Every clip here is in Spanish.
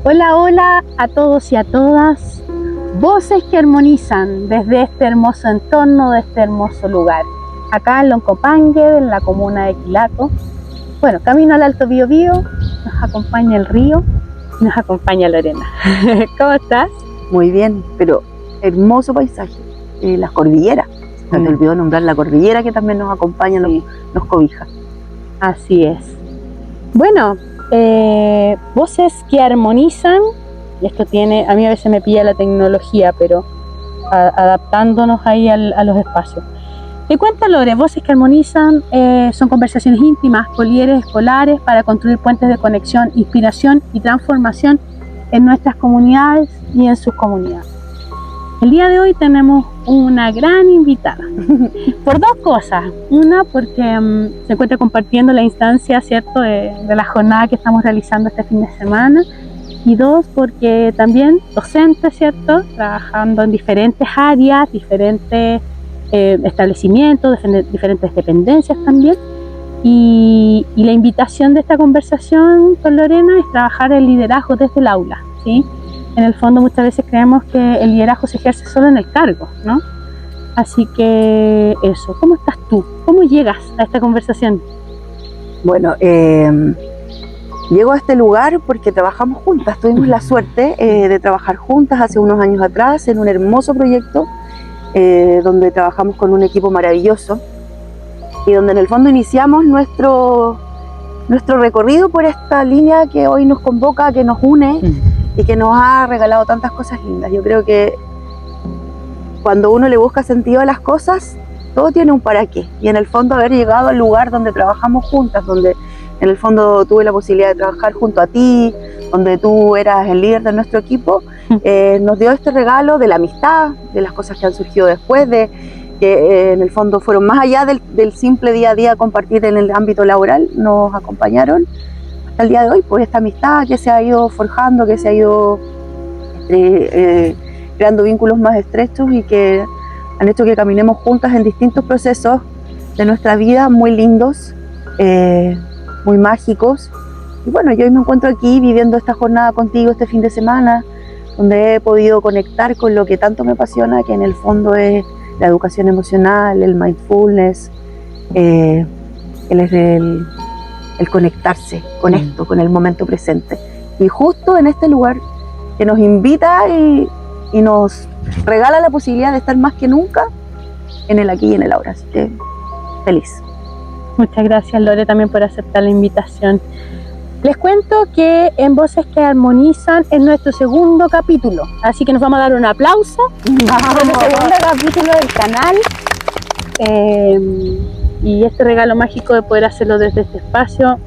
Hola, hola a todos y a todas. Voces que armonizan desde este hermoso entorno, de este hermoso lugar. Acá en Loncopangue, en la comuna de Quilaco. Bueno, camino al Alto Biobío, nos acompaña el río y nos acompaña Lorena. ¿Cómo estás? Muy bien, pero hermoso paisaje. Las cordilleras. No te olvidó nombrar la cordillera que también nos acompaña, sí. nos cobija. Así es. Bueno, voces que armonizan, y esto tiene, a mí a veces me pilla la tecnología, pero adaptándonos ahí a los espacios. Te cuenta Lore, voces que armonizan son conversaciones íntimas con líderes escolares para construir puentes de conexión, inspiración y transformación en nuestras comunidades y en sus comunidades. El día de hoy tenemos una gran invitada, por dos cosas. Una, porque se encuentra compartiendo la instancia, ¿cierto?, de la jornada que estamos realizando este fin de semana. Y dos, porque también docente, ¿cierto?, trabajando en diferentes áreas, diferentes establecimientos, diferentes dependencias también. Y la invitación de esta conversación con Lorena es trabajar el liderazgo desde el aula, ¿sí? En el fondo muchas veces creemos que el liderazgo se ejerce solo en el cargo, ¿no? Así que eso, ¿cómo estás tú? ¿Cómo llegas a esta conversación? Bueno, llego a este lugar porque trabajamos juntas, tuvimos la suerte de trabajar juntas hace unos años atrás en un hermoso proyecto donde trabajamos con un equipo maravilloso y donde en el fondo iniciamos nuestro recorrido por esta línea que hoy nos convoca, que nos une y que nos ha regalado tantas cosas lindas. Yo creo que cuando uno le busca sentido a las cosas, todo tiene un para qué. Y en el fondo haber llegado al lugar donde trabajamos juntas, donde en el fondo tuve la posibilidad de trabajar junto a ti, donde tú eras el líder de nuestro equipo, nos dio este regalo de la amistad, de las cosas que han surgido después, de que en el fondo fueron más allá del simple día a día compartir en el ámbito laboral, nos acompañaron hasta el día de hoy, pues esta amistad que se ha ido forjando, que se ha ido creando vínculos más estrechos y que han hecho que caminemos juntas en distintos procesos de nuestra vida muy lindos, muy mágicos. Y bueno, yo hoy me encuentro aquí viviendo esta jornada contigo este fin de semana, donde he podido conectar con lo que tanto me apasiona, que en el fondo es la educación emocional, el mindfulness, el conectarse con esto, con el momento presente. Y justo en este lugar que nos invita y nos regala la posibilidad de estar más que nunca en el aquí y en el ahora. Así que feliz. Muchas gracias, Lore, también por aceptar la invitación. Les cuento que en Voces que Armonizan es nuestro segundo capítulo, así que nos vamos a dar un aplauso por el segundo capítulo del canal. Y este regalo mágico de poder hacerlo desde este espacio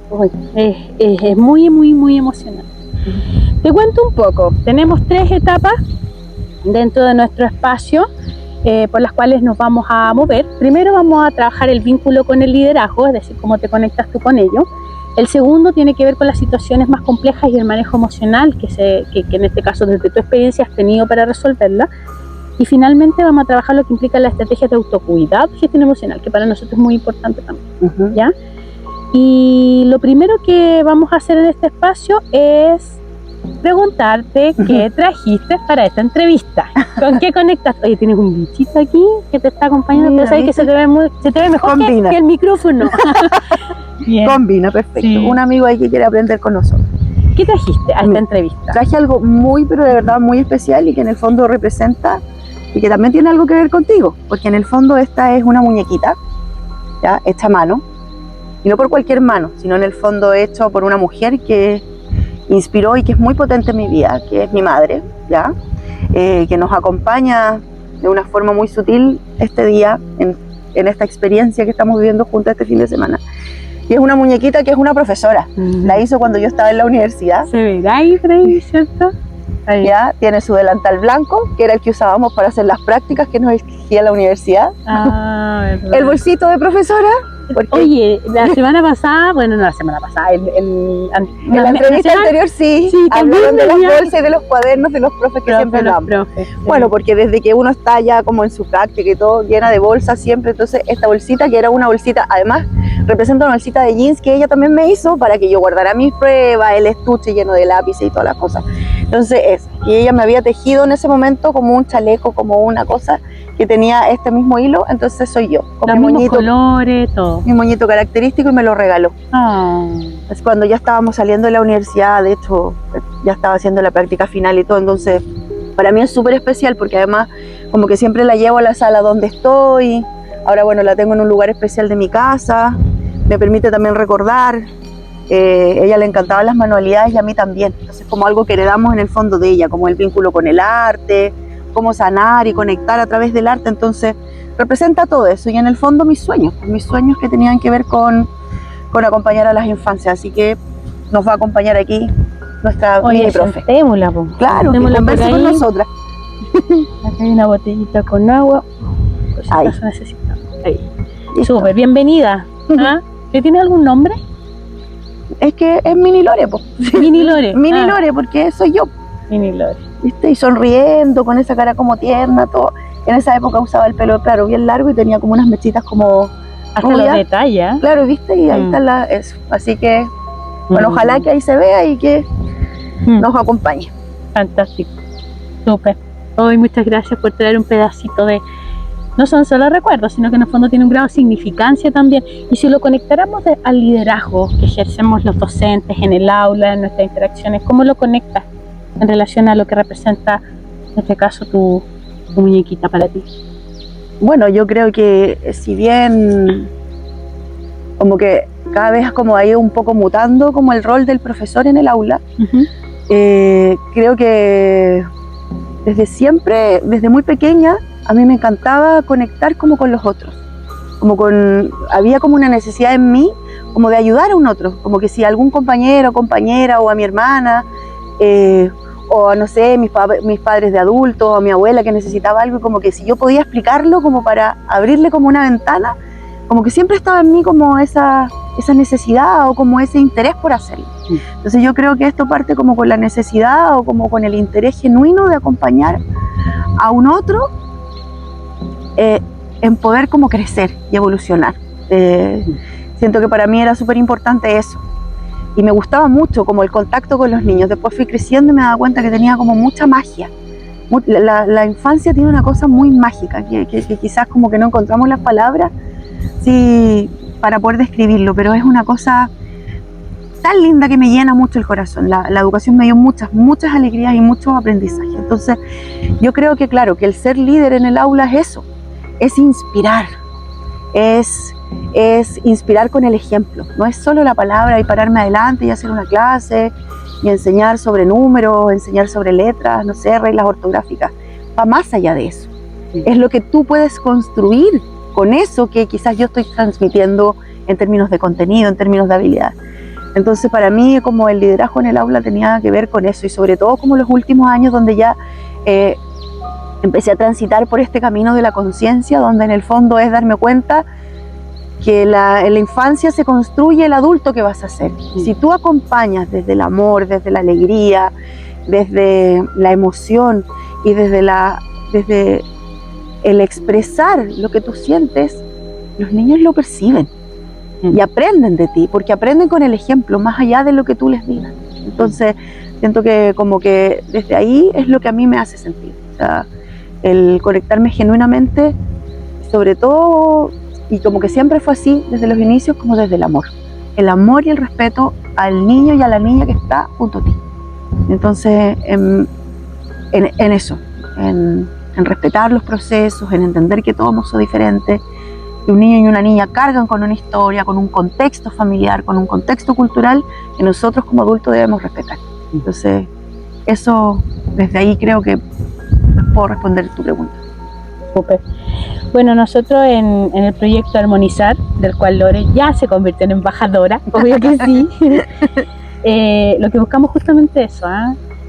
es muy, muy, muy emocionante. Te cuento un poco. Tenemos 3 etapas dentro de nuestro espacio por las cuales nos vamos a mover. Primero vamos a trabajar el vínculo con el liderazgo, es decir, cómo te conectas tú con ello. El segundo tiene que ver con las situaciones más complejas y el manejo emocional que en este caso desde tu experiencia has tenido para resolverla. Y finalmente vamos a trabajar lo que implica la estrategia de autocuidado y gestión emocional, que para nosotros es muy importante también, ¿ya? Y lo primero que vamos a hacer en este espacio es preguntarte qué trajiste para esta entrevista. ¿Con qué conectas? Oye, tienes un bichito aquí que te está acompañando, pero sabes que se te ve mejor que el micrófono. Bien. Combina, perfecto. Sí. Un amigo ahí que quiere aprender con nosotros. ¿Qué trajiste a esta entrevista? Traje algo muy, pero de verdad muy especial y que en el fondo representa y que también tiene algo que ver contigo, porque en el fondo esta es una muñequita, ¿ya? Hecha a mano, y no por cualquier mano, sino en el fondo hecho por una mujer que inspiró y que es muy potente en mi vida, que es mi madre, ¿ya? Que nos acompaña de una forma muy sutil este día en esta experiencia que estamos viviendo juntas este fin de semana. Y es una muñequita que es una profesora, la hizo cuando yo estaba en la universidad. Se verá ahí, Freddy, ¿cierto? Ahí. Ya tiene su delantal blanco, que era el que usábamos para hacer las prácticas que nos exigía la universidad. Ah, verdad. El bolsito de profesora Porque Oye, la semana pasada, bueno, no la semana pasada, en la entrevista anterior sí hablaron de las bolsas y de los cuadernos de los profes que siempre hablamos. Bueno, porque desde que uno está ya como en su práctica y todo, llena de bolsas siempre, entonces esta bolsita, que era una bolsita, además representa una bolsita de jeans que ella también me hizo para que yo guardara mis pruebas, el estuche lleno de lápices y todas las cosas. Entonces y ella me había tejido en ese momento como un chaleco, como una cosa que tenía este mismo hilo, entonces soy yo, con los mi mismos moñito, colores, todo. Mi moñito característico, y me lo regaló. Es cuando ya estábamos saliendo de la universidad, de hecho ya estaba haciendo la práctica final y todo, entonces para mí es súper especial porque además como que siempre la llevo a la sala donde estoy. Ahora bueno, la tengo en un lugar especial de mi casa, me permite también recordar. Ella le encantaban las manualidades y a mí también, entonces como algo que heredamos en el fondo de ella, como el vínculo con el arte, cómo sanar y conectar a través del arte, entonces representa todo eso y en el fondo mis sueños que tenían que ver con acompañar a las infancias, así que nos va a acompañar aquí nuestra mini profe. Claro, que converse con nosotras. Acá hay una botellita con agua, pues si acaso necesitamos. Ahí. Súper, bienvenida. ¿Ah? ¿Tiene algún nombre? Es que es Mini Lore, po. Mini Lore. Mini Lore, porque soy yo. Mini Lore. ¿Viste? Y sonriendo, con esa cara como tierna, todo. En esa época usaba el pelo, claro, bien largo y tenía como unas mechitas como... Hasta los detalles. Claro, ¿viste? Y ahí está eso. Así que, bueno, ojalá que ahí se vea y que nos acompañe. Fantástico. Súper. Hoy muchas gracias por traer un pedacito de... No son solo recuerdos, sino que en el fondo tiene un grado de significancia también. Y si lo conectáramos al liderazgo que ejercemos los docentes en el aula, en nuestras interacciones, ¿cómo lo conectas en relación a lo que representa, en este caso, tu muñequita para ti? Bueno, yo creo que si bien como que cada vez como ha ido un poco mutando como el rol del profesor en el aula, creo que desde siempre, desde muy pequeña, a mí me encantaba conectar como con los otros, había como una necesidad en mí como de ayudar a un otro, como que si algún compañero o compañera o a mi hermana o no sé, mis padres de adultos o a mi abuela que necesitaba algo, como que si yo podía explicarlo como para abrirle como una ventana, como que siempre estaba en mí como esa necesidad o como ese interés por hacerlo. Entonces yo creo que esto parte como con la necesidad o como con el interés genuino de acompañar a un otro en poder como crecer y evolucionar. Siento que para mí era súper importante eso. Y me gustaba mucho como el contacto con los niños. Después fui creciendo y me daba cuenta que tenía como mucha magia. La infancia tiene una cosa muy mágica, que quizás como que no encontramos las palabras para poder describirlo, pero es una cosa tan linda que me llena mucho el corazón. La educación me dio muchas alegrías y muchos aprendizajes. Entonces yo creo que claro, que el ser líder en el aula es eso, es inspirar, es inspirar con el ejemplo, no es solo la palabra y pararme adelante y hacer una clase y enseñar sobre números, enseñar sobre letras, no sé, reglas ortográficas, va más allá de eso. Es lo que tú puedes construir con eso que quizás yo estoy transmitiendo en términos de contenido, en términos de habilidad. Entonces para mí como el liderazgo en el aula tenía que ver con eso, y sobre todo como los últimos años donde ya empecé a transitar por este camino de la conciencia, donde en el fondo es darme cuenta que en la infancia se construye el adulto que vas a ser. Si tú acompañas desde el amor, desde la alegría, desde la emoción y desde el expresar lo que tú sientes, los niños lo perciben y aprenden de ti, porque aprenden con el ejemplo, más allá de lo que tú les digas. Entonces siento que como que desde ahí es lo que a mí me hace sentir, o sea, el conectarme genuinamente, sobre todo, y como que siempre fue así desde los inicios, como desde el amor y el respeto al niño y a la niña que está junto a ti. Entonces en eso, en respetar los procesos, en entender que todos somos diferentes, que un niño y una niña cargan con una historia, con un contexto familiar, con un contexto cultural que nosotros como adultos debemos respetar. Entonces eso, desde ahí creo que puedo responder tu pregunta. Súper. Bueno, nosotros en el proyecto Armonizar, del cual Lore ya se convirtió en embajadora, obvio que sí, lo que buscamos justamente eso,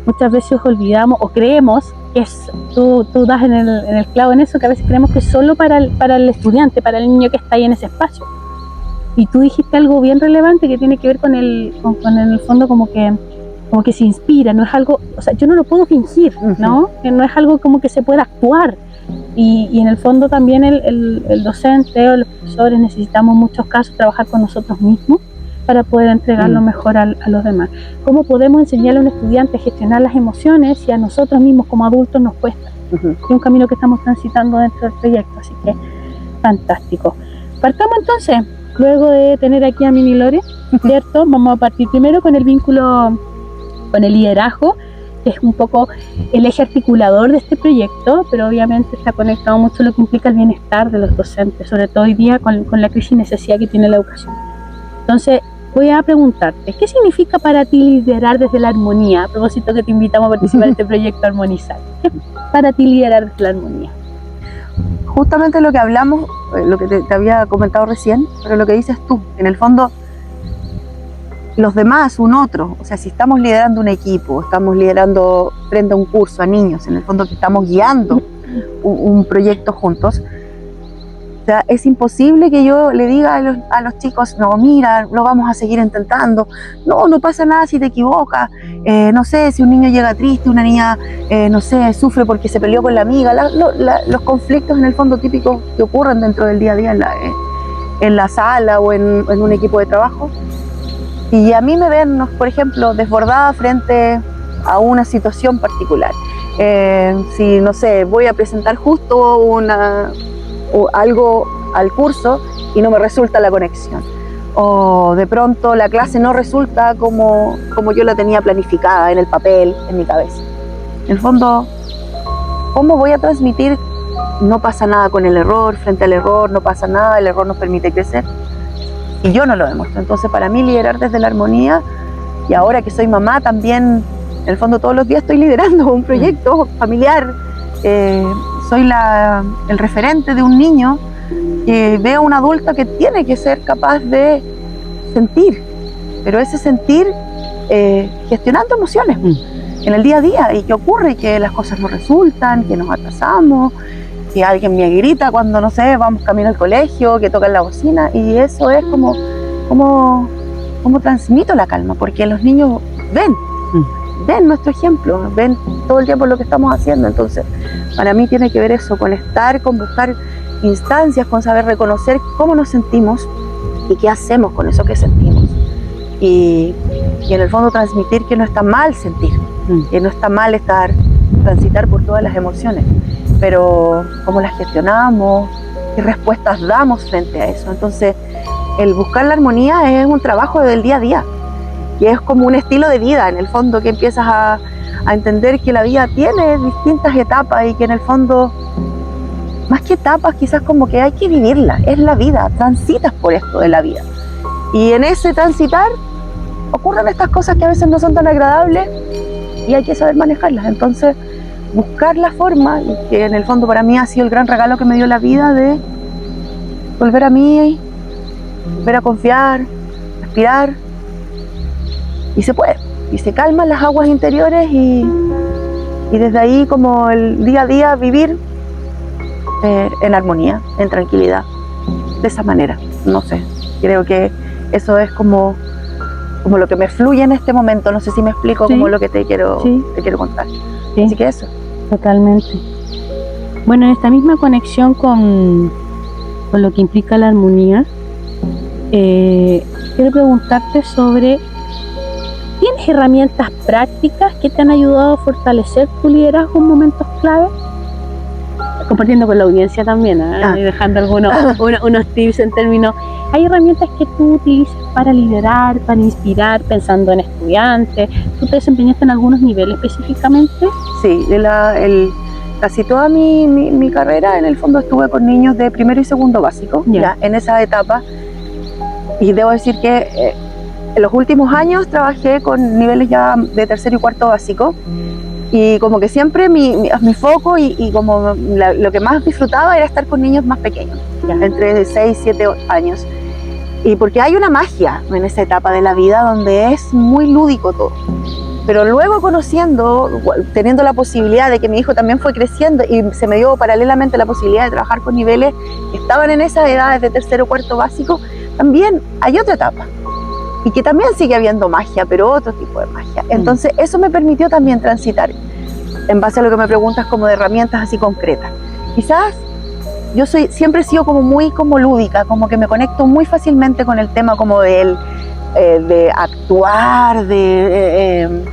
muchas veces olvidamos o creemos que tú das en el clavo en eso, que a veces creemos que es solo para el estudiante, para el niño que está ahí en ese espacio, Y tú dijiste algo bien relevante que tiene que ver con en el fondo como que se inspira, no es algo, o sea, yo no lo puedo fingir, ¿no? Que no es algo como que se pueda actuar. Y en el fondo también el docente o los profesores necesitamos en muchos casos trabajar con nosotros mismos para poder entregar lo mejor a los demás. ¿Cómo podemos enseñarle a un estudiante a gestionar las emociones si a nosotros mismos como adultos nos cuesta? Es un camino que estamos transitando dentro del proyecto, así que fantástico. Partamos entonces, luego de tener aquí a Mini Lore, ¿cierto? Vamos a partir primero con el vínculo, con el liderazgo, que es un poco el eje articulador de este proyecto, pero obviamente está conectado mucho a lo que implica el bienestar de los docentes, sobre todo hoy día con la crisis y necesidad que tiene la educación. Entonces, voy a preguntarte, ¿qué significa para ti liderar desde la armonía? A propósito que te invitamos a participar en este proyecto Armonizar. ¿Qué es para ti liderar desde la armonía? Justamente lo que hablamos, lo que te había comentado recién, pero lo que dices tú, en el fondo, los demás, un otro, o sea, si estamos liderando un equipo, estamos liderando frente a un curso a niños, en el fondo que estamos guiando un proyecto juntos, o sea, es imposible que yo le diga a los chicos, no, mira, lo vamos a seguir intentando, no pasa nada si te equivocas, no sé, si un niño llega triste, una niña, no sé, sufre porque se peleó con la amiga, los conflictos en el fondo típicos que ocurren dentro del día a día en la sala o en un equipo de trabajo. Y a mí me ven, por ejemplo, desbordada frente a una situación particular. Si, no sé, voy a presentar justo o algo al curso y no me resulta la conexión. O de pronto la clase no resulta como yo la tenía planificada en el papel, en mi cabeza. En el fondo, ¿cómo voy a transmitir? No pasa nada con el error, frente al error no pasa nada, el error nos permite crecer. Y yo no lo demuestro. Entonces, para mí, liderar desde la armonía, y ahora que soy mamá, también, en el fondo, todos los días estoy liderando un proyecto familiar. Soy el referente de un niño que ve a un adulto que tiene que ser capaz de sentir, pero ese sentir gestionando emociones en el día a día. ¿Y qué ocurre? Que las cosas no resultan, que nos atrasamos, que alguien me grita cuando, no sé, vamos camino al colegio, que tocan la bocina, y eso es como transmito la calma, porque los niños ven nuestro ejemplo, ven todo el tiempo lo que estamos haciendo. Entonces, para mí tiene que ver eso, con estar, con buscar instancias, con saber reconocer cómo nos sentimos y qué hacemos con eso que sentimos. Y en el fondo transmitir que no está mal sentir, que no está mal transitar por todas las emociones, pero cómo las gestionamos, qué respuestas damos frente a eso. Entonces, el buscar la armonía es un trabajo del día a día, y es como un estilo de vida, en el fondo, que empiezas a entender que la vida tiene distintas etapas y que en el fondo, más que etapas, quizás como que hay que vivirla, es la vida, transitas por esto de la vida. Y en ese transitar ocurren estas cosas que a veces no son tan agradables y hay que saber manejarlas. Entonces, buscar la forma, y que en el fondo para mí ha sido el gran regalo que me dio la vida, de volver a mí, volver a confiar, respirar, y se puede, y se calman las aguas interiores, y desde ahí, como el día a día, vivir en armonía, en tranquilidad, de esa manera. No sé, creo que eso es como lo que me fluye en este momento. No sé si me explico, como lo que te quiero contar. Sí. Así que eso. Totalmente. Bueno, en esta misma conexión con lo que implica la armonía, quiero preguntarte sobre, ¿tienes herramientas prácticas que te han ayudado a fortalecer tu liderazgo en momentos clave? Compartiendo con la audiencia también, y dejando unos tips en términos. ¿Hay herramientas que tú utilizas para liderar, para inspirar, pensando en estudiantes? ¿Tú te desempeñaste en algunos niveles específicamente? Sí, casi toda mi carrera, en el fondo, estuve con niños de primero y segundo básico, ya en esa etapa. Y debo decir que en los últimos años trabajé con niveles ya de tercero y cuarto básico. Y como que siempre mi foco y como lo que más disfrutaba era estar con niños más pequeños, entre 6 y 7 años. Y porque hay una magia en esa etapa de la vida donde es muy lúdico todo. Pero luego, teniendo la posibilidad de que mi hijo también fue creciendo, y se me dio paralelamente la posibilidad de trabajar con niveles que estaban en esas edades de tercero o cuarto básico, también hay otra etapa y que también sigue habiendo magia, pero otro tipo de magia. Entonces eso me permitió también transitar, en base a lo que me preguntas, como de herramientas así concretas. Quizás yo siempre he sido como muy como lúdica, como que me conecto muy fácilmente con el tema como de actuar, de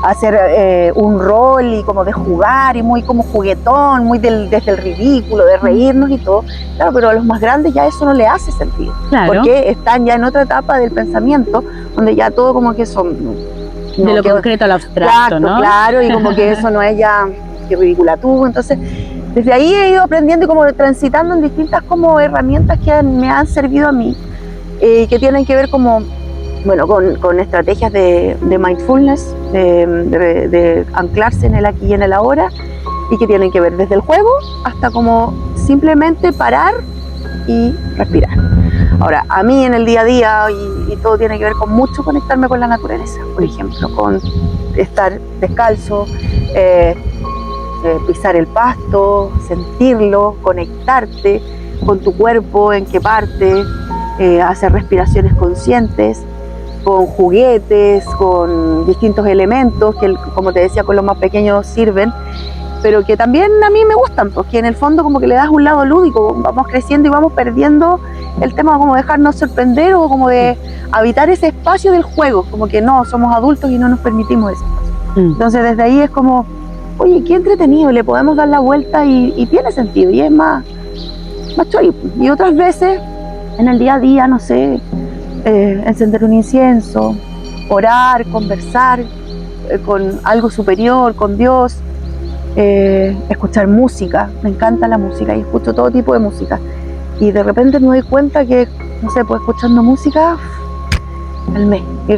hacer un rol y como de jugar, y muy como juguetón, muy desde el ridículo, de reírnos y todo. Claro, pero a los más grandes ya eso no le hace sentido, Claro. porque están ya en otra etapa del pensamiento, donde ya todo como que son... de lo concreto al abstracto, ¿no? Claro, y como que eso no es ya que ridícula tú. Entonces, desde ahí he ido aprendiendo y como transitando en distintas como herramientas que me han servido a mí, que tienen que ver como, bueno, con estrategias de mindfulness, de anclarse en el aquí y en el ahora, y que tienen que ver desde el juego hasta como simplemente parar y respirar. Ahora, a mí en el día a día, y todo tiene que ver con mucho conectarme con la naturaleza, por ejemplo, con estar descalzo, pisar el pasto, sentirlo, conectarte con tu cuerpo, en qué parte, hacer respiraciones conscientes, con juguetes, con distintos elementos que, como te decía, con los más pequeños sirven, pero que también a mí me gustan, porque en el fondo como que le das un lado lúdico, vamos creciendo y vamos perdiendo el tema como dejarnos sorprender o como de habitar ese espacio del juego, como que no, somos adultos y no nos permitimos ese espacio. Entonces desde ahí es como, oye, qué entretenido, le podemos dar la vuelta y tiene sentido, y es más chori. Y otras veces, en el día a día, no sé, encender un incienso, orar, conversar con algo superior, con Dios, escuchar música. Me encanta la música y escucho todo tipo de música. Y de repente me doy cuenta que, no sé, pues escuchando música, calmé. Y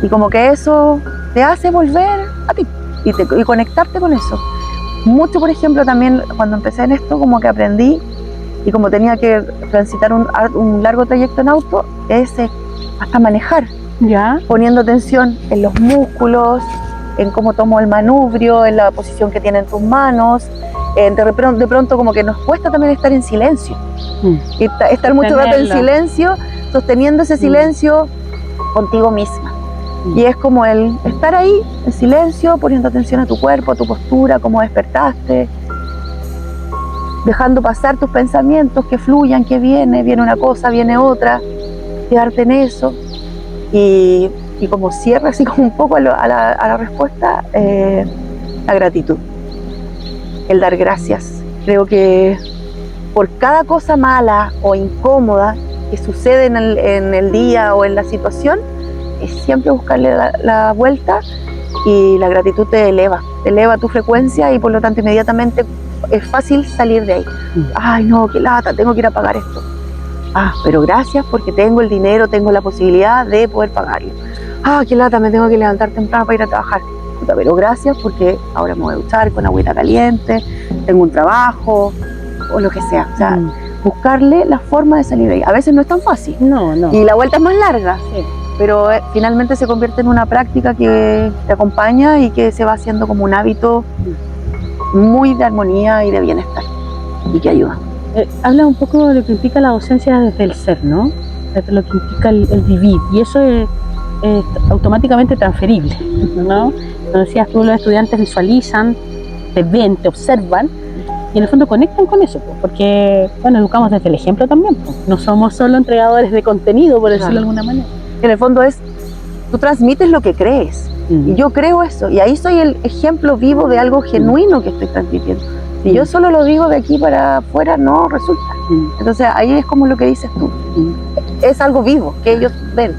como que eso te hace volver a ti y conectarte con eso. Mucho, por ejemplo, también cuando empecé en esto, como que aprendí, y como tenía que transitar un largo trayecto en auto, es hasta manejar, ¿ya? Poniendo atención en los músculos, en cómo tomo el manubrio, en la posición que tienen tus manos. De pronto como que nos cuesta también estar en silencio, y estar mucho rato en silencio, sosteniendo ese silencio contigo misma. Y es como el estar ahí en silencio, poniendo atención a tu cuerpo, a tu postura, cómo despertaste, dejando pasar tus pensamientos, que fluyan, que viene una cosa, viene otra, quedarte en eso. Y como cierre así como un poco a la respuesta, la gratitud, el dar gracias. Creo que por cada cosa mala o incómoda que sucede en el día o en la situación, es siempre buscarle la vuelta, y la gratitud te eleva tu frecuencia, y por lo tanto inmediatamente es fácil salir de ahí. Ay, no, qué lata, tengo que ir a pagar esto. Ah, pero gracias porque tengo el dinero, tengo la posibilidad de poder pagarlo. Ah, qué lata, me tengo que levantar temprano para ir a trabajar. Puta, pero gracias porque ahora me voy a duchar con agüita caliente, tengo un trabajo, o lo que sea. O sea, buscarle la forma de salir de ahí. A veces no es tan fácil. No. Y la vuelta es más larga. Sí. Pero finalmente se convierte en una práctica que te acompaña y que se va haciendo como un hábito muy de armonía y de bienestar, y que ayuda. Habla un poco de lo que implica la docencia desde el ser, ¿no? Desde lo que implica el vivir, y eso es automáticamente transferible, ¿no? Como decías tú, los estudiantes visualizan, te ven, te observan, y en el fondo conectan con eso, pues, porque, bueno, educamos desde el ejemplo también, pues. No somos solo entregadores de contenido, por decirlo de alguna manera. En el fondo tú transmites lo que crees, y yo creo eso, y ahí soy el ejemplo vivo de algo genuino que estoy transmitiendo. Si yo solo lo digo de aquí para afuera, no resulta. Entonces ahí es como lo que dices tú, es algo vivo que ellos ven.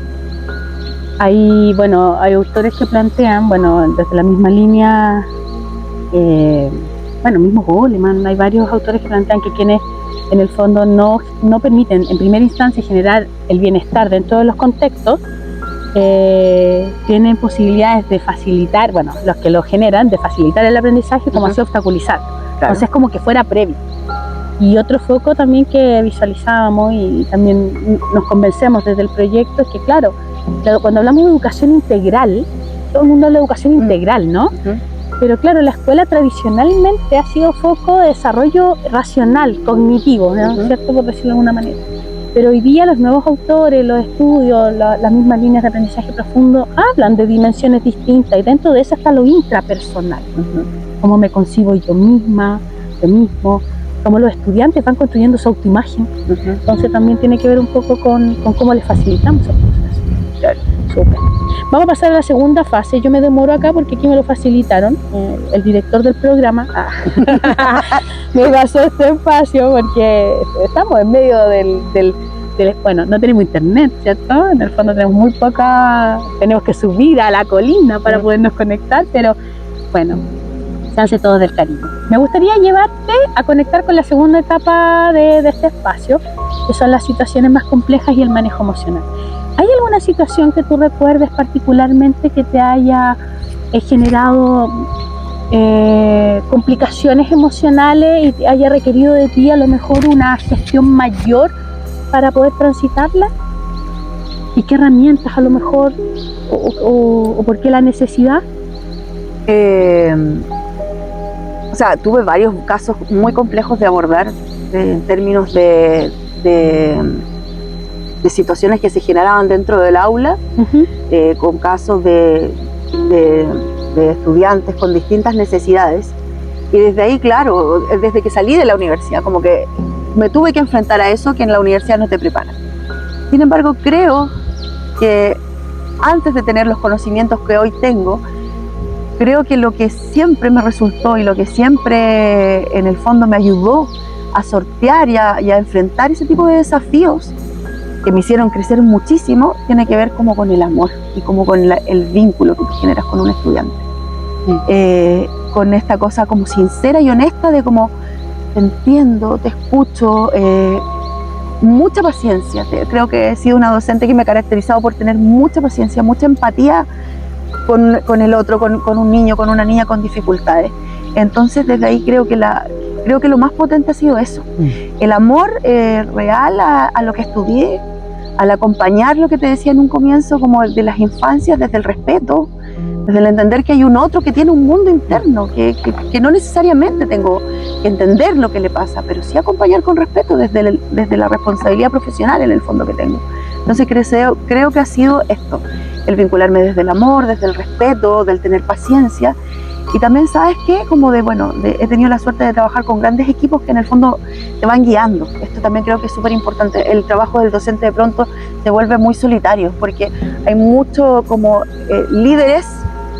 Hay autores que plantean, desde la misma línea, mismo Goleman, hay varios autores que plantean que quienes en el fondo no permiten en primera instancia generar el bienestar dentro de los contextos, tienen posibilidades de facilitar, los que lo generan, de facilitar el aprendizaje, como así obstaculizar. Claro. Entonces como que fuera previo. Y otro foco también que visualizábamos y también nos convencemos desde el proyecto es que, claro, cuando hablamos de educación integral, todo el mundo habla de educación integral, ¿no? Pero claro, la escuela tradicionalmente ha sido foco de desarrollo racional, cognitivo, ¿no? ¿Cierto? Por decirlo de alguna manera. Pero hoy día los nuevos autores, los estudios, las mismas líneas de aprendizaje profundo hablan de dimensiones distintas y dentro de eso está lo intrapersonal. Cómo me concibo yo misma, yo mismo, cómo los estudiantes van construyendo su autoimagen. Entonces también tiene que ver un poco con cómo les facilitamos el proceso. Claro. Súper. Vamos a pasar a la segunda fase. Yo me demoro acá porque aquí me lo facilitaron. El director del programa me pasó este espacio porque estamos en medio del bueno, no tenemos internet, ¿cierto? En el fondo tenemos muy poca, tenemos que subir a la colina para podernos conectar, pero bueno, se hace todo del cariño. Me gustaría llevarte a conectar con la segunda etapa de este espacio, que son las situaciones más complejas y el manejo emocional. ¿Hay alguna situación que tú recuerdes particularmente que te haya generado complicaciones emocionales y te haya requerido de ti a lo mejor una gestión mayor para poder transitarla? ¿Y qué herramientas a lo mejor o por qué la necesidad? O sea, tuve varios casos muy complejos de abordar en términos de situaciones que se generaban dentro del aula, con casos de estudiantes con distintas necesidades. Y desde ahí, claro, desde que salí de la universidad, como que me tuve que enfrentar a eso que en la universidad no te preparan. Sin embargo, creo que antes de tener los conocimientos que hoy tengo, creo que lo que siempre me resultó y lo que siempre en el fondo me ayudó a sortear y a enfrentar ese tipo de desafíos que me hicieron crecer muchísimo, tiene que ver como con el amor y como con el vínculo que tú generas con un estudiante. Con esta cosa como sincera y honesta de como te entiendo, te escucho, mucha paciencia. Creo que he sido una docente que me ha caracterizado por tener mucha paciencia, mucha empatía con el otro, con un niño, con una niña con dificultades. Entonces desde ahí creo que lo más potente ha sido eso, el amor real a lo que estudié, al acompañar lo que te decía en un comienzo como de las infancias, desde el respeto, desde el entender que hay un otro que tiene un mundo interno, que no necesariamente tengo que entender lo que le pasa, pero sí acompañar con respeto desde la responsabilidad profesional en el fondo que tengo. Entonces creo que ha sido esto, el vincularme desde el amor, desde el respeto, del tener paciencia. Y también, ¿sabes qué? He tenido la suerte de trabajar con grandes equipos que en el fondo te van guiando. Esto también creo que es súper importante. El trabajo del docente de pronto se vuelve muy solitario porque hay mucho como líderes,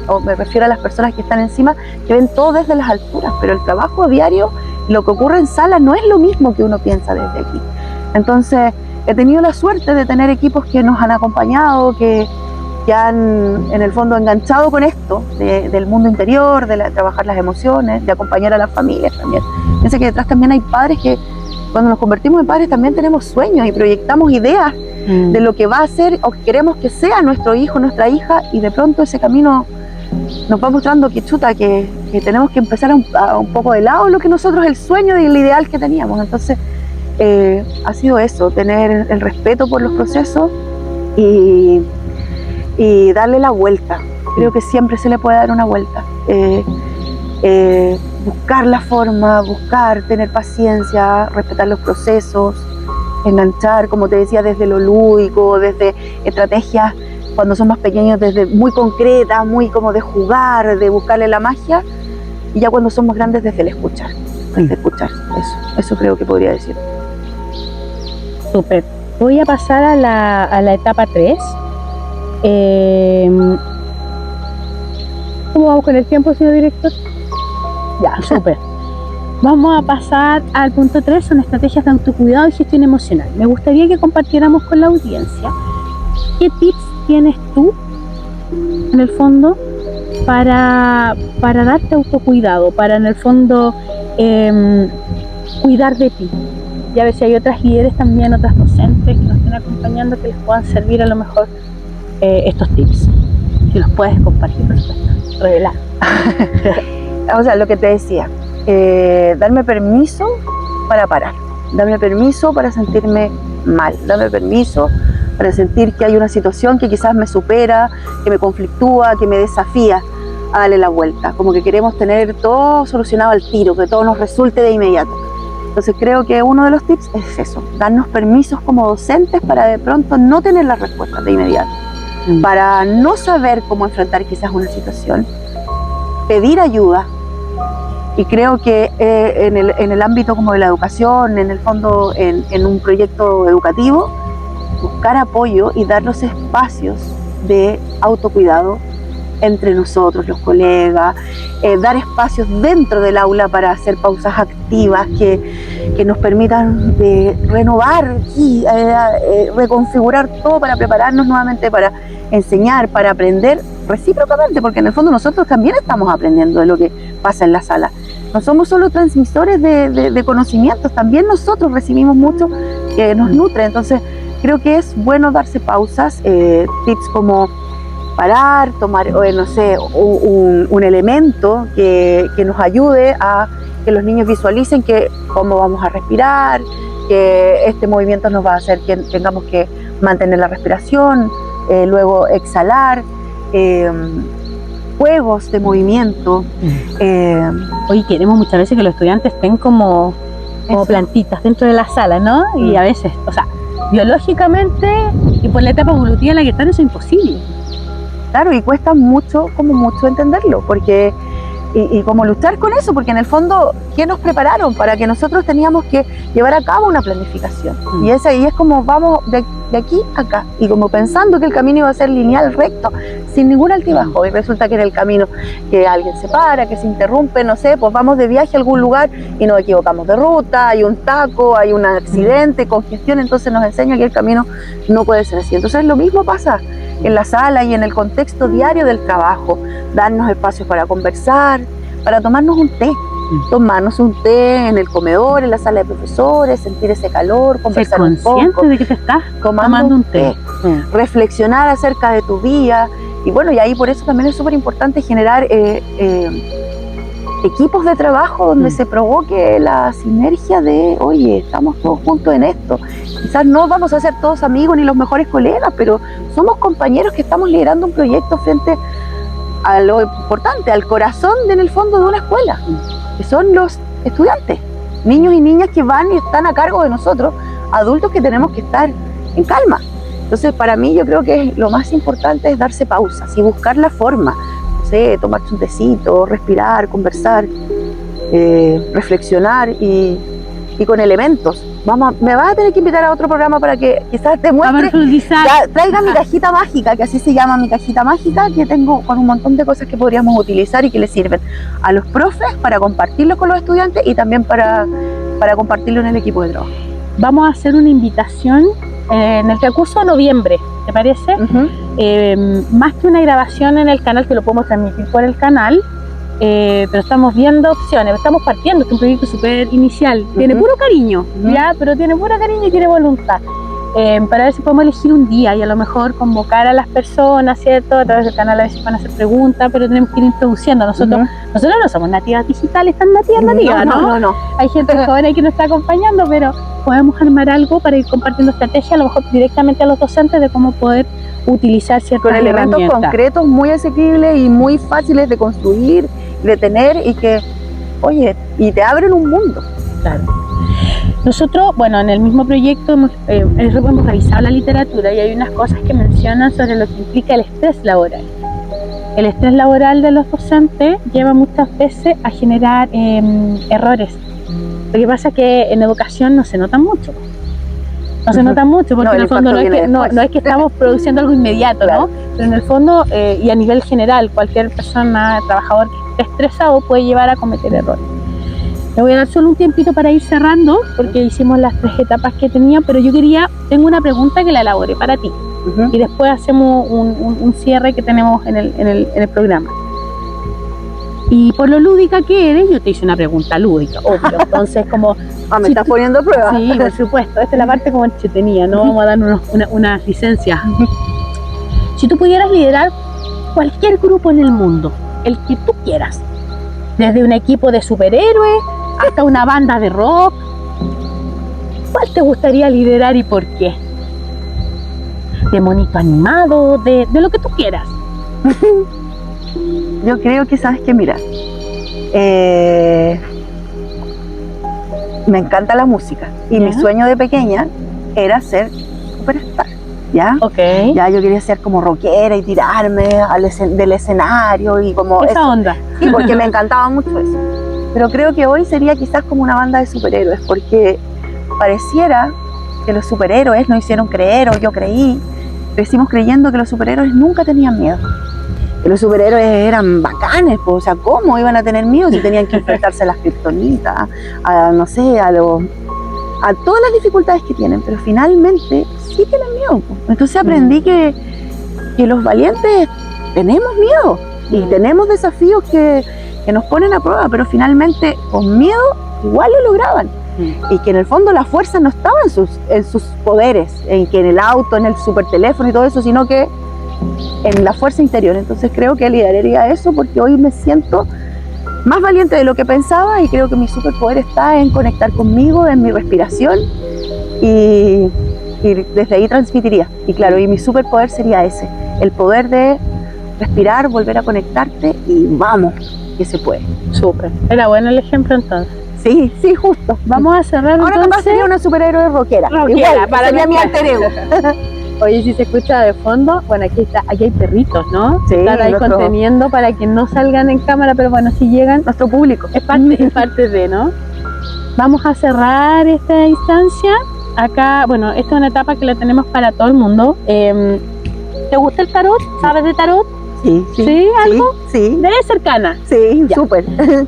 o me refiero a las personas que están encima, que ven todo desde las alturas, pero el trabajo diario, lo que ocurre en sala no es lo mismo que uno piensa desde aquí. Entonces, he tenido la suerte de tener equipos que nos han acompañado, que han en el fondo enganchado con esto del mundo interior, de trabajar las emociones, de acompañar a las familias también. Piensa que detrás también hay padres que cuando nos convertimos en padres también tenemos sueños y proyectamos ideas de lo que va a ser o que queremos que sea nuestro hijo, nuestra hija, y de pronto ese camino nos va mostrando que tenemos que empezar a un poco de lado lo que nosotros, el sueño y el ideal que teníamos. Entonces ha sido eso, tener el respeto por los procesos y darle la vuelta. Creo que siempre se le puede dar una vuelta. Buscar la forma, tener paciencia, respetar los procesos, enganchar, como te decía, desde lo lúdico, desde estrategias cuando son más pequeños, desde muy concretas, muy como de jugar, de buscarle la magia, y ya cuando somos grandes desde el escuchar, eso creo que podría decir. Súper. Voy a pasar a la etapa 3. ¿Cómo vamos con el tiempo, señor director? Ya, súper. Vamos a pasar al punto 3, son estrategias de autocuidado y gestión emocional. Me gustaría que compartiéramos con la audiencia qué tips tienes tú, en el fondo, para darte autocuidado, para en el fondo cuidar de ti. Y a ver si hay otras líderes también, otras docentes que nos estén acompañando que les puedan servir a lo mejor estos tips. Si los puedes compartir, por supuesto, revelar. O sea, lo que te decía, darme permiso para parar, darme permiso para sentirme mal, darme permiso para sentir que hay una situación que quizás me supera, que me conflictúa, que me desafía a darle la vuelta, como que queremos tener todo solucionado al tiro, que todo nos resulte de inmediato. Entonces creo que uno de los tips es eso, darnos permisos como docentes para de pronto no tener las respuestas de inmediato, para no saber cómo enfrentar quizás una situación, pedir ayuda. Y creo que en el ámbito como de la educación, en el fondo en un proyecto educativo, buscar apoyo y dar los espacios de autocuidado entre nosotros, los colegas, dar espacios dentro del aula para hacer pausas activas que nos permitan renovar y reconfigurar todo para prepararnos nuevamente para enseñar, para aprender recíprocamente, porque en el fondo nosotros también estamos aprendiendo de lo que pasa en la sala. No somos solo transmisores de conocimientos, también nosotros recibimos mucho que nos nutre. Entonces creo que es bueno darse pausas, tips como parar, tomar, no sé, un elemento que nos ayude a que los niños visualicen cómo vamos a respirar, que este movimiento nos va a hacer que tengamos que mantener la respiración, luego exhalar, juegos de movimiento. Oye, queremos muchas veces que los estudiantes estén como plantitas dentro de la sala, ¿no? Y a veces, o sea, biológicamente y por la etapa evolutiva en la que están, eso es imposible. Claro, y cuesta mucho entenderlo, porque y como luchar con eso, porque en el fondo, ¿qué nos prepararon para que nosotros teníamos que llevar a cabo una planificación? Y es como vamos de aquí a acá, y como pensando que el camino iba a ser lineal, recto, sin ningún altibajo, y resulta que en el camino que alguien se para, que se interrumpe, no sé, pues vamos de viaje a algún lugar y nos equivocamos de ruta, hay un taco, hay un accidente, congestión, entonces nos enseña que el camino no puede ser así. Entonces lo mismo pasa en la sala y en el contexto diario del trabajo, darnos espacios para conversar, para tomarnos un té, en el comedor, en la sala de profesores, sentir ese calor, conversar un poco. Ser consciente de que te estás tomando un té. Reflexionar acerca de tu día, y bueno, y ahí por eso también es súper importante generar equipos de trabajo donde se provoque la sinergia de, oye, estamos todos juntos en esto. Quizás no vamos a ser todos amigos ni los mejores colegas, pero somos compañeros que estamos liderando un proyecto frente a lo importante, al corazón en el fondo de una escuela, que son los estudiantes, niños y niñas que van y están a cargo de nosotros, adultos que tenemos que estar en calma. Entonces, para mí, yo creo que lo más importante es darse pausas y buscar la forma, no sé, tomarse un tecito, respirar, conversar, reflexionar y con elementos. Me vas a tener que invitar a otro programa para que quizás te muestre, traiga mi cajita mágica, que así se llama mi cajita mágica, que tengo con un montón de cosas que podríamos utilizar y que les sirven a los profes para compartirlo con los estudiantes y también para compartirlo en el equipo de trabajo. Vamos a hacer una invitación en el transcurso de noviembre, ¿te parece? Más que una grabación en el canal, que lo podemos transmitir por el canal, pero estamos viendo opciones, estamos partiendo, es un proyecto súper inicial, tiene puro cariño, ¿ya? Pero tiene puro cariño y tiene voluntad, para ver si podemos elegir un día y a lo mejor convocar a las personas, ¿cierto? A través del canal a veces van a hacer preguntas, pero tenemos que ir introduciendo, nosotros no somos nativas digitales, tan nativas, ¿no? Hay gente joven ahí que nos está acompañando, pero podemos armar algo para ir compartiendo estrategias, a lo mejor directamente a los docentes de cómo poder utilizar ciertas herramientas. Con elementos concretos muy asequibles y muy fáciles de construir, de tener y que, oye, y te abren un mundo. Claro. Nosotros, bueno, en el mismo proyecto hemos revisado la literatura y hay unas cosas que mencionan sobre lo que implica el estrés laboral. El estrés laboral de los docentes lleva muchas veces a generar errores. Lo que pasa es que en educación no se nota mucho. No se nota mucho porque en el fondo no es que estamos produciendo algo inmediato, claro, ¿no? Pero en el fondo, y a nivel general, cualquier persona, trabajador que esté estresado puede llevar a cometer errores. Le voy a dar solo un tiempito para ir cerrando porque hicimos las 3 etapas que tenía, pero yo tengo una pregunta que la elaboré para ti y después hacemos un cierre que tenemos en el programa. Y por lo lúdica que eres, yo te hice una pregunta lúdica, obvio. Entonces, como... me estás poniendo a prueba. Sí, por supuesto. Esta es la parte como entretenida, ¿no? Vamos a darnos unas licencias. Si tú pudieras liderar cualquier grupo en el mundo, el que tú quieras, desde un equipo de superhéroes hasta una banda de rock, ¿cuál te gustaría liderar y por qué? De monito animado, de lo que tú quieras. Yo creo que, sabes que, mira, me encanta la música y mi sueño de pequeña era ser superstar, ¿ya? Ok. Ya yo quería ser como rockera y tirarme del escenario y como Esa eso. onda. Sí, porque me encantaba mucho eso. Pero creo que hoy sería quizás como una banda de superhéroes, porque pareciera que los superhéroes nos hicieron creer, o yo crecimos creyendo que los superhéroes nunca tenían miedo. Que los superhéroes eran bacanes, pues, o sea, ¿cómo iban a tener miedo si tenían que enfrentarse a las kriptonitas, a, no sé, a todas las dificultades que tienen? Pero finalmente sí tienen miedo, pues. Entonces aprendí que los valientes tenemos miedo y tenemos desafíos que nos ponen a prueba, pero finalmente con miedo igual lo lograban. Y que en el fondo la fuerza no estaba en sus poderes, en que en el auto, en el super teléfono y todo eso, sino que en la fuerza interior. Entonces creo que lideraría eso, porque hoy me siento más valiente de lo que pensaba y creo que mi superpoder está en conectar conmigo, en mi respiración, y desde ahí transmitiría. Y claro, y mi superpoder sería ese, el poder de respirar, volver a conectarte y vamos, que se puede. Súper. Era bueno el ejemplo entonces. Sí, sí, justo. Vamos a cerrar ahora entonces. Capaz sería una superhéroe rockera. Rockera, para sería mí mi alter ego. Oye, si se escucha de fondo, bueno, aquí hay perritos, ¿no? Sí, están ahí conteniendo para que no salgan en cámara, pero bueno, si llegan, nuestro público. Es parte de, ¿no? Vamos a cerrar esta instancia. Acá, bueno, esta es una etapa que la tenemos para todo el mundo. ¿Te gusta el tarot? ¿Sabes de tarot? Sí, sí. ¿Sí? ¿Algo? Sí. Debe cercana. Sí, súper.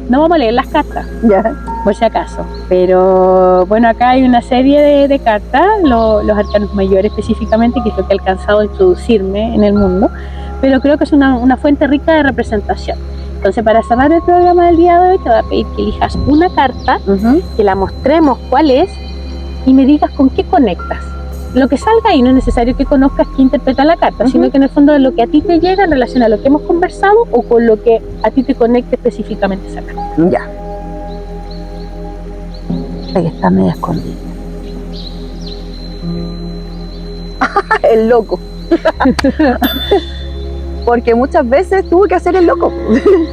No vamos a leer las cartas, Ya. por si acaso. Pero bueno, acá hay una serie de cartas, los arcanos mayores específicamente, que es lo que he alcanzado a introducirme en el mundo. Pero creo que es una fuente rica de representación. Entonces, para cerrar el programa del día de hoy, te voy a pedir que elijas una carta, que la mostremos cuál es y me digas con qué conectas. Lo que salga ahí no es necesario que conozcas qué interpreta la carta, sino que en el fondo es lo que a ti te llega en relación a lo que hemos conversado o con lo que a ti te conecte específicamente esa carta. Ya. Ahí está media escondida. El loco. Porque muchas veces tuve que hacer el loco.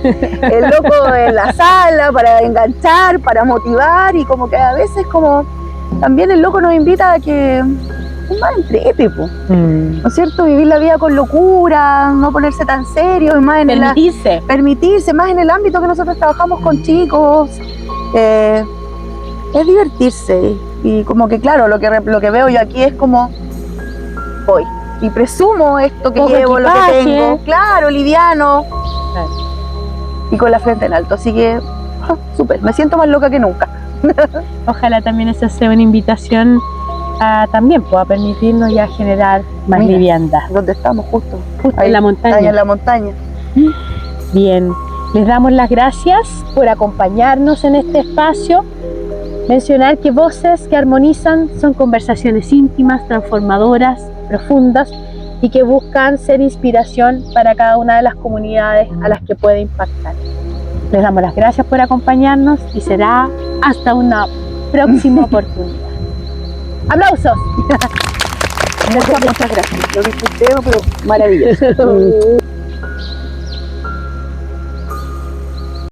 El loco en la sala para enganchar, para motivar, y como que a veces como también el loco nos invita a que más entrete, ¿no es cierto? Vivir la vida con locura, no ponerse tan serio, y más en permitirse, más en el ámbito que nosotros trabajamos con chicos, es divertirse. Y como que claro, lo que veo yo aquí es como voy y presumo esto que llevo, lo que tengo, claro, liviano, y con la frente en alto, así que súper, me siento más loca que nunca. Ojalá también esa sea una invitación a también a permitirnos ya generar más liviandad. ¿Dónde estamos? Justo ahí, en la montaña. Ahí en la montaña. Bien, les damos las gracias por acompañarnos en este espacio. Mencionar que Voces que Armonizan son conversaciones íntimas, transformadoras, profundas, y que buscan ser inspiración para cada una de las comunidades a las que puede impactar. Les damos las gracias por acompañarnos y será hasta una próxima oportunidad. ¡Aplausos! Muchas gracias. Lo disfruté, pero maravilloso.